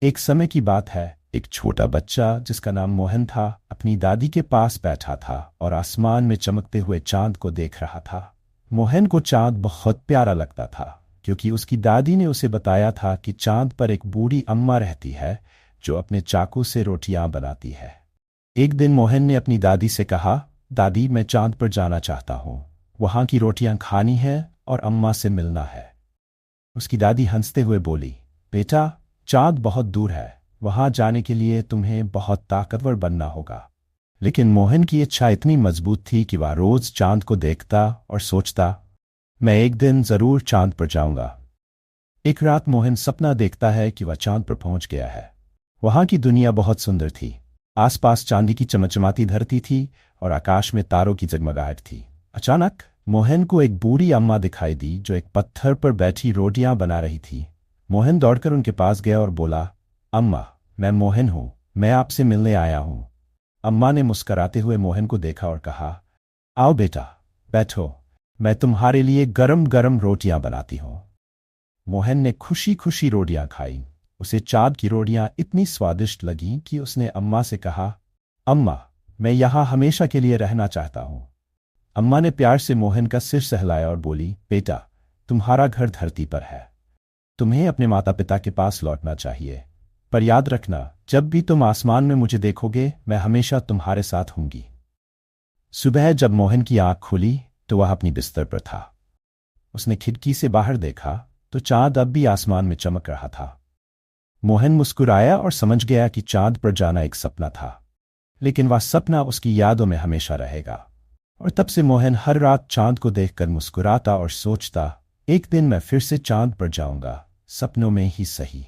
एक समय की बात है, एक छोटा बच्चा जिसका नाम मोहन था अपनी दादी के पास बैठा था और आसमान में चमकते हुए चांद को देख रहा था। मोहन को चांद बहुत प्यारा लगता था क्योंकि उसकी दादी ने उसे बताया था कि चांद पर एक बूढ़ी अम्मा रहती है जो अपने चाकू से रोटियां बनाती है। एक दिन मोहन ने अपनी दादी से कहा, दादी मैं चांद पर जाना चाहता हूँ, वहां की रोटियां खानी है और अम्मा से मिलना है। उसकी दादी हंसते हुए बोली, बेटा चांद बहुत दूर है, वहां जाने के लिए तुम्हें बहुत ताकतवर बनना होगा। लेकिन मोहन की इच्छा इतनी मजबूत थी कि वह रोज चांद को देखता और सोचता, मैं एक दिन जरूर चांद पर जाऊंगा। एक रात मोहन सपना देखता है कि वह चांद पर पहुंच गया है। वहां की दुनिया बहुत सुंदर थी। आसपास चांदी की चमचमाती धरती थी और आकाश में तारों की जगमगाहट थी। अचानक मोहन को एक बूढ़ी अम्मा दिखाई दी जो एक पत्थर पर बैठी रोटियां बना रही थी। मोहन दौड़कर उनके पास गया और बोला, अम्मा मैं मोहन हूं, मैं आपसे मिलने आया हूं। अम्मा ने मुस्कराते हुए मोहन को देखा और कहा, आओ बेटा बैठो, मैं तुम्हारे लिए गरम गरम रोटियां बनाती हूं। मोहन ने खुशी खुशी रोटियां खाई। उसे चांद की रोटियां इतनी स्वादिष्ट लगीं कि उसने अम्मा से कहा, अम्मा मैं यहाँ हमेशा के लिए रहना चाहता हूँ। अम्मा ने प्यार से मोहन का सिर सहलाया और बोली, बेटा तुम्हारा घर धरती पर है, तुम्हें अपने माता पिता के पास लौटना चाहिए। पर याद रखना, जब भी तुम आसमान में मुझे देखोगे मैं हमेशा तुम्हारे साथ हूंगी। सुबह जब मोहन की आंख खुली तो वह अपनी बिस्तर पर था। उसने खिड़की से बाहर देखा तो चांद अब भी आसमान में चमक रहा था। मोहन मुस्कुराया और समझ गया कि चांद पर जाना एक सपना था, लेकिन वह सपना उसकी यादों में हमेशा रहेगा। और तब से मोहन हर रात चांद को देखकर मुस्कुराता और सोचता, एक दिन मैं फिर से चांद पर जाऊंगा, सपनों में ही सही।